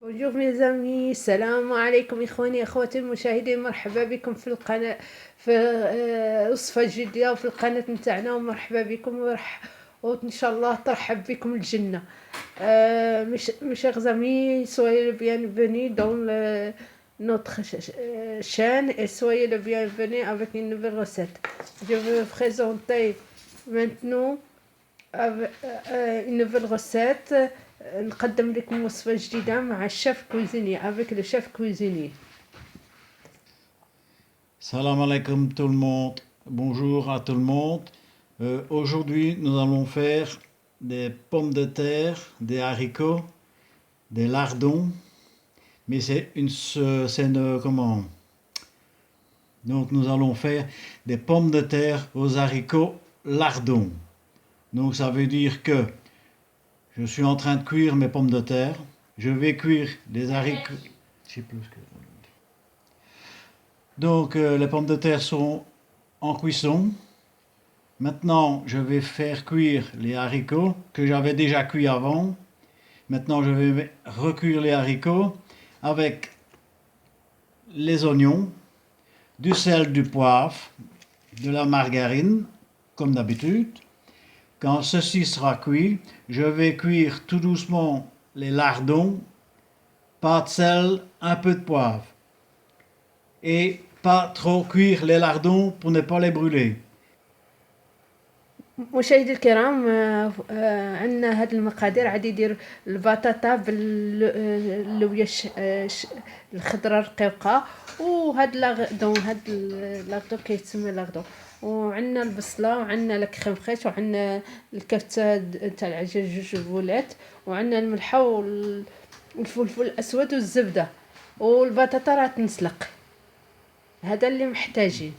Bonjour mes amis, salam alaikum إخواني أخواتي المشاهدين، مرحبا بكم في القناة في وصفة جديدة وفي القناة متاعنا، ومرحبا بكم وإن شاء الله ترحب بكم الجنة. Mes chers amis, soyez le bienvenue dans notre chaîne et soyez le bienvenu avec une nouvelle recette. Je vais vous présenter maintenant une nouvelle recette. نقدم لكم وصفة جديدة مع الشيف كوزيني avec le chef cuisinier. Salam alaikum tout le monde, bonjour à tout le monde. Aujourd'hui nous allons faire des pommes de terre, des haricots, des lardons, mais comment? Donc nous allons faire des pommes de terre aux haricots lardons. Donc ça veut dire que je suis en train de cuire mes pommes de terre, je vais cuire les haricots. Je sais plus ce que... Donc les pommes de terre sont en cuisson. Maintenant je vais faire cuire les haricots que j'avais déjà cuits avant. Maintenant je vais recuire les haricots avec les oignons, du sel, du poivre, de la margarine comme d'habitude. Quand ceci sera cuit, je vais cuire tout doucement les lardons, pas de sel, un peu de poivre. Et pas trop cuire les lardons pour ne pas les brûler. مشاهدي الكرام، عندنا هاد المقادير. عادي يدير البطاطا باللوبيا الخضراء الرقيقه، وهاد لاغدون، هاد لاغدون كيتسمى لاغدون، وعندنا البصله، وعندنا الكريم فريش، وعندنا الكفته تاع العجين جوج بولات، وعندنا الملحه والفلفل الاسود والزبده، والبطاطا راه تنسلق. هذا اللي محتاجين.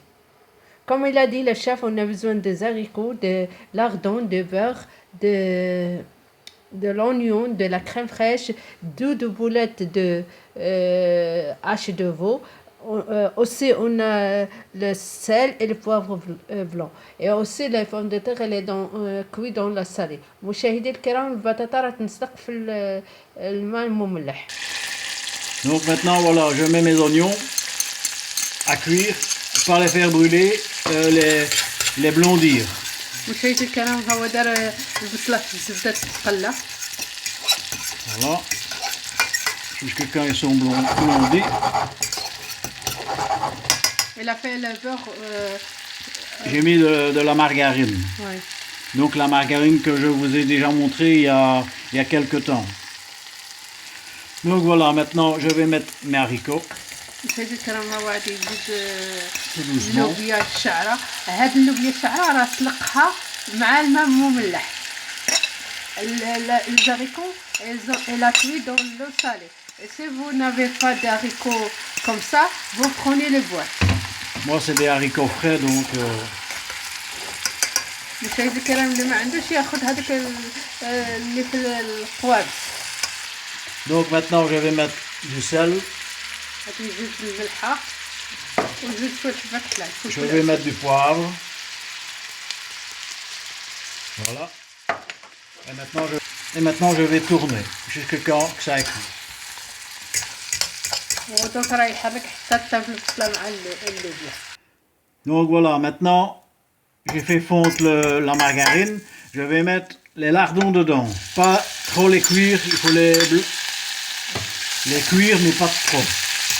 Comme il a dit le chef, on a besoin des haricots, de lardons, de beurre, de l'oignon, de la crème fraîche, deux boulettes de hache de veau. Aussi, on a le sel et le poivre blanc. Et aussi, les pommes de terre, elle est cuite dans la salée. مشاهدي الكرام، البطاطا راه تنسلق في الماء المملح. Donc maintenant, voilà, je mets mes oignons à cuire, pas les faire brûler, les blondir. مشاهدي الكرام، هو دار البصله في الزبده تتقلى. Voilà, jusque quand ils sont blondis. Il a fait le beurre. J'ai mis de la margarine. Ouais. Donc la margarine que je vous ai déjà montré il y a quelques temps. Donc voilà, maintenant je vais mettre mes haricots. مشاهدي الكرام، هو غادي يزيد doucement. اللوبيا الشعره. هاد اللوبيا الشعره راه سلقها مع الماء مملح. Les haricots, elle a cuit dans l'eau salée. Et si vous n'avez pas d'haricots comme ça, vous prenez les boîtes. Moi c'est des haricots frais donc مشاهدي الكرام، اللي ما عندوش ياخذ هذاك اللي في القوابس. Donc maintenant je vais mettre du sel. غادي نزيد الملحه ونزيد شويه حبات حلال. Je vais mettre du poivre. Voilà. Et maintenant je vais tourner jusqu'à quand que ça ait cuit. ودوك راه يحرك حتى تطيب البصله مع اللوبيا. Donc voilà, maintenant j'ai fait fondre la margarine. Je vais mettre les lardons dedans. Pas trop les cuire, il faut les cuire mais pas trop.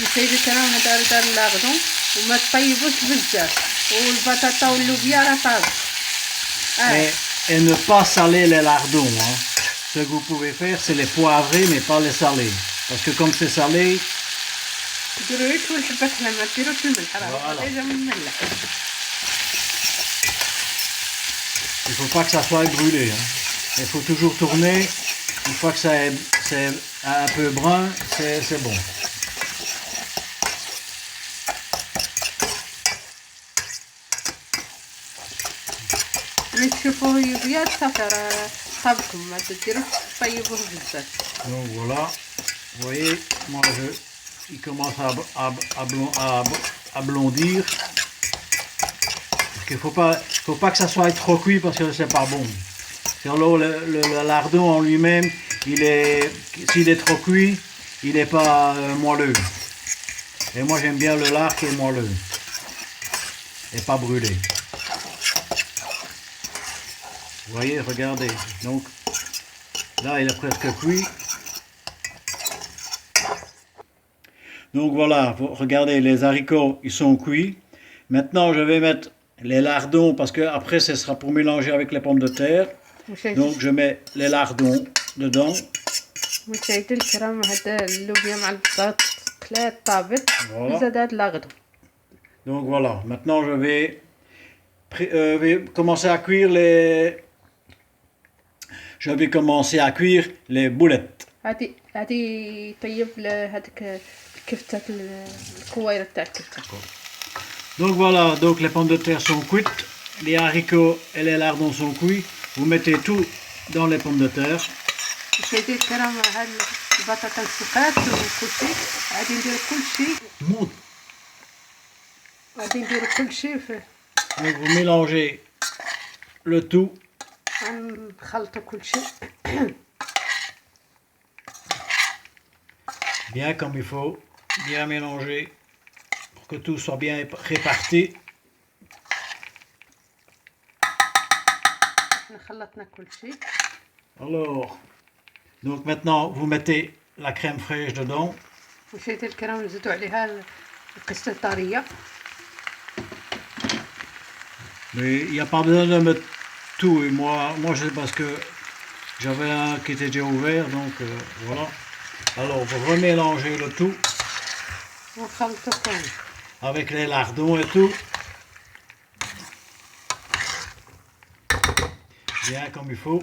مشاهدي الكرام، هذا دار اللاغدون وما تطيبوش بزاف، والبطاطا واللوبيا راه طابت. Et ne pas saler les lardons. Hein. Ce que vous pouvez faire, c'est les poivrer mais pas les saler. Parce que comme c'est salé, ديروش والحبات حلال، ما ديروش الملح، راه ديجا مملح. il faut pas que ça soit brûlé. Hein. Il faut toujours tourner. Une fois que c'est un peu brun, c'est bon. ملي تشوفوه يبيض صافي راه طابكم، ما ديروش طيبوه بزاف. Donc voilà, vous voyez, moi il commence à blondir. Parce qu'il faut pas que ça soit trop cuit parce que c'est pas bon. Le lardon en lui-même, s'il est trop cuit, il n'est pas moelleux. Et moi j'aime bien le lard qui est moelleux et pas brûlé. Vous voyez, regardez. Donc là il est presque cuit. Donc voilà, regardez, les haricots ils sont cuits. Maintenant je vais mettre les lardons parce que après ce sera pour mélanger avec les pommes de terre. Donc je mets les lardons dedans. مشاهدي الكرام هذا اللوبيا مع البطاط قلات طابت Voilà. وزاد هاد لاغدو. Donc voilà, maintenant je vais commencer à cuire les. Je vais commencer à cuire les boulettes. هادي طيب هذيك الكفتة الكويرة تاع الكفتة. Donc voilà, donc les pommes de terre sont cuites, les haricots et les lardons sont cuits. Vous mettez tout dans les pommes de terre. مشاهدي الكرام هاد البطاطا مسلقات وكلشي غادي نديرو كلشي. Moult. غادي نديرو كلشي فيه. Donc vous mélangez le tout. غنخلطو كلشي. Bien comme il faut, bien mélanger pour que tout soit bien réparti. خلطنا كلشي. Alors, donc maintenant vous mettez la crème fraîche dedans. مشاهدي الكرام نزيدو عليها القشطة الطرية. Mais il n'y a pas besoin de mettre tout. Et moi c'est parce que j'avais un qui était déjà ouvert, donc voilà. Alors vous remélangez le tout ونخلطو كامل. avec les lardons et tout. Bien comme il faut.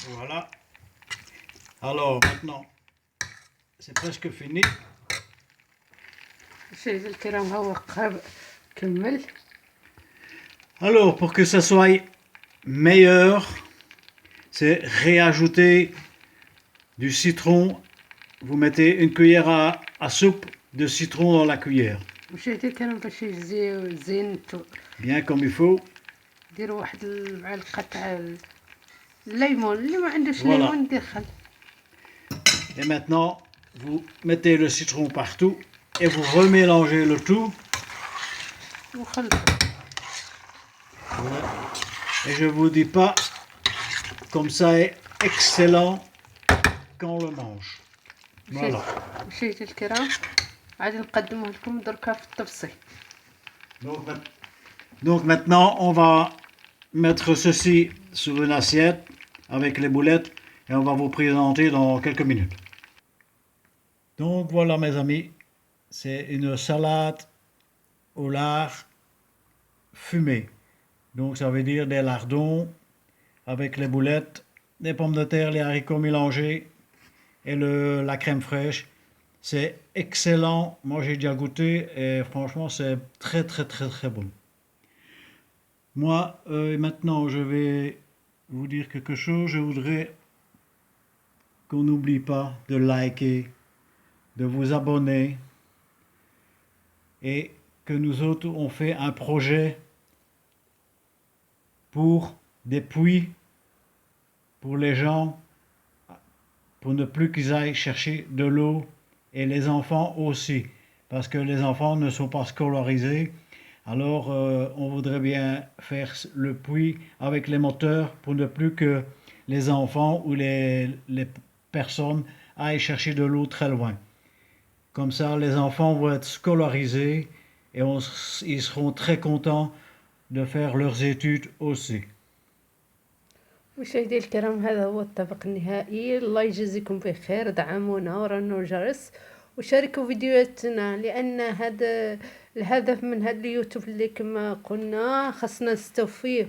Voilà. Alors maintenant, c'est presque fini. مشاهدي الكرام ها هو قرب كمل. Alors pour que ça soit meilleur, c'est réajouter du citron. Vous mettez une cuillère à soupe de citron dans la cuillère. مشاهدي الكرام باش يجي زين Bien comme il faut. ديروا واحد المعلقة تاع الليمون اللي ما عندوش Voilà. ليمون دير خل. Et maintenant, vous mettez le citron partout et vous remélangez le tout. وخلطو. Et je vous dis pas, comme ça est excellent quand on le mange. Voilà. مشاهدي الكرام غادي نقدمه لكم دركا في الطبسي. Donc maintenant, on va mettre ceci sur une assiette avec les boulettes et on va vous présenter dans quelques minutes. Donc voilà mes amis, c'est une salade au lard fumé. Donc ça veut dire des lardons avec les boulettes, des pommes de terre, les haricots mélangés et la crème fraîche. C'est excellent, moi j'ai déjà goûté et franchement c'est très très très très bon. Moi maintenant je vais vous dire quelque chose, je voudrais qu'on n'oublie pas de liker, de vous abonner et que nous autres on fait un projet pour des puits pour les gens, pour ne plus qu'ils aillent chercher de l'eau et les enfants aussi, parce que les enfants ne sont pas scolarisés. Alors on voudrait bien faire le puits avec les moteurs pour ne plus que les enfants ou les personnes aillent chercher de l'eau très loin. Comme ça, les enfants vont être scolarisés et ils seront très contents de faire leurs études aussi. مشاهدي الكرام هذا هو الطبق النهائي. الله يجزيكم بخير، دعمونا ورنوا الجرس وشاركوا فيديوهاتنا، لأن هذا الهدف من هذا اليوتيوب اللي كما قلنا خصنا نستوفيه.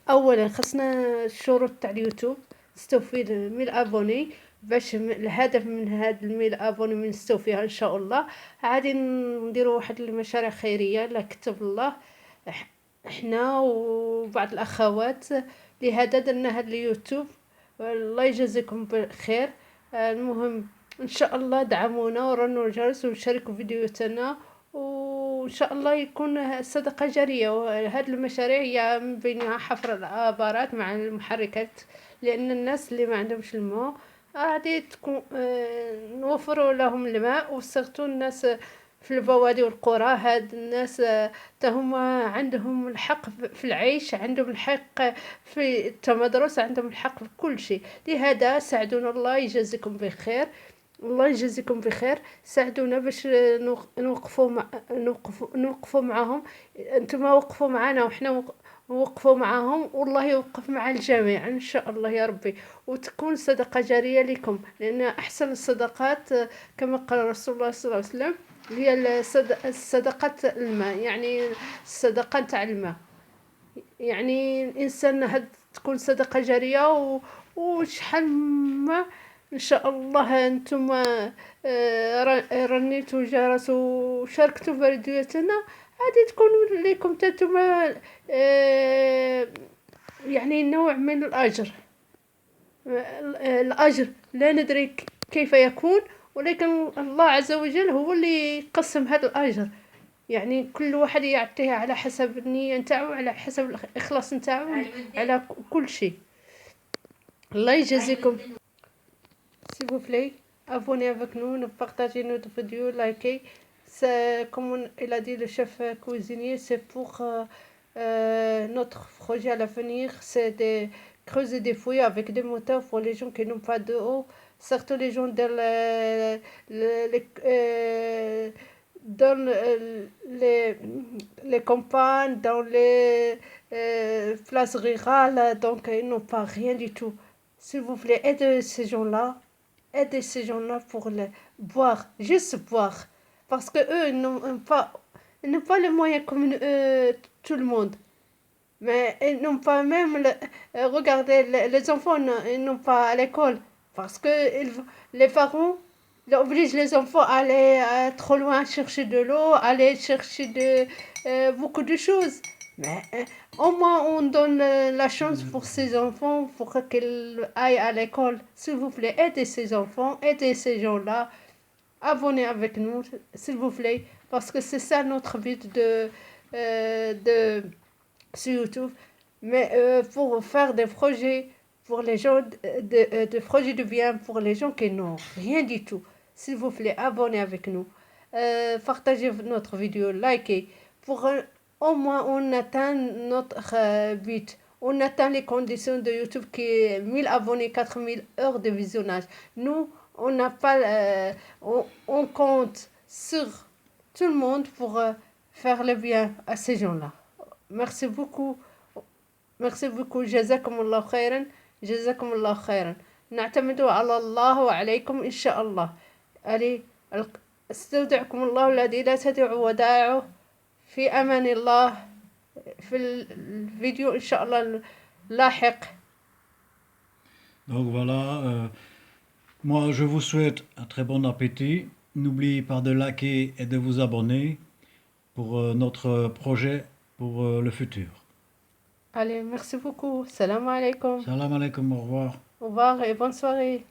أولا خصنا الشروط تاع اليوتيوب نستوفي 1000 أبوني، باش الهدف من هاد 1000 أبوني من نستوفيها إن شاء الله. عادي نديروا واحد المشاريع خيرية لا كتب الله، احنا وبعض الاخوات. لهذا درنا هذا اليوتيوب. الله يجزيكم بخير. المهم ان شاء الله دعمونا ورنوا الجرس وشاركوا فيديوهاتنا وإن شاء الله يكون صدقة جارية. وهاد المشاريع هي من بينها حفر الآبارات مع المحركات، لأن الناس اللي ما عندهمش الماء غادي تكون نوفروا لهم الماء، وصيغتوا الناس في البوادي والقرى. هاد الناس هما عندهم الحق في العيش، عندهم الحق في التمدرس، عندهم الحق في كل شيء. لهذا ساعدونا، الله يجازيكم بخير، الله يجازيكم بخير. ساعدونا باش نوقفوا معهم. انتم وقفوا معنا وحنا وقفوا معهم، والله يوقف مع الجميع ان شاء الله يا ربي. وتكون صدقة جارية لكم، لان احسن الصدقات كما قال رسول الله صلى الله عليه وسلم هي الصدقة الماء، يعني الصدقة تاع الماء. يعني الانسان هاد تكون صدقة جارية وشحال ما ان شاء الله انتم رنيتوا جرس وشاركتوا في فيديوهاتنا، غادي تكون لكم انتم يعني نوع من الاجر. الاجر لا ندري كيف يكون، ولكن الله عز وجل هو اللي يقسم هذا الاجر. يعني كل واحد يعطيه على حسب النية نتاعو، على حسب الاخلاص نتاعو، على كل شيء. الله يجازيكم. S'il vous plaît, abonnez avec nous, ne partagez notre vidéo, likez. C'est, comme il a dit le chef cuisinier, c'est pour notre projet à l'avenir, c'est de creuser des fouilles avec des moteurs pour les gens qui n'ont pas d'eau, surtout les gens dans les campagnes, dans les places rurales, donc ils n'ont pas rien du tout. S'il vous plaît, aidez ces gens-là. Aider ces gens-là pour boire, juste boire. Parce que eux, ils n'ont pas les moyens comme tout le monde. Mais ils n'ont pas même, regardez, les enfants, ils n'ont pas à l'école. Parce que les parents ils obligent les enfants à aller trop loin chercher de l'eau, aller chercher beaucoup de choses. Mais au moins on donne la chance pour ces enfants pour qu'ils aillent à l'école. S'il vous plaît, aidez ces enfants, aidez ces gens-là. Abonnez avec nous, s'il vous plaît, parce que c'est ça notre but sur YouTube. Mais pour faire des projets pour les gens, des projets de bien pour les gens qui n'ont rien du tout. S'il vous plaît, abonnez avec nous. Partagez notre vidéo, likez. Pour au moins on atteint notre but. On atteint les conditions de YouTube qui est 1000 abonnés, 4000 heures de visionnage. Nous, on n'a pas, on compte sur tout le monde pour faire le bien à ces gens-là. Merci beaucoup. Merci beaucoup. جزاكم khairan. جزاكم الله خيرا. نعتمد على الله وعليكم إن شاء الله. ألي استودعكم الله الذي لا تضيع ودائعه. في أمان الله. في الفيديو إن شاء الله لاحق. Donc voilà, moi je vous souhaite un très bon appétit. N'oubliez pas de liker et de vous abonner pour notre projet pour le futur. Allez, merci beaucoup. Salam alaikum. Salam alaikum, au revoir. Au revoir et bonne soirée.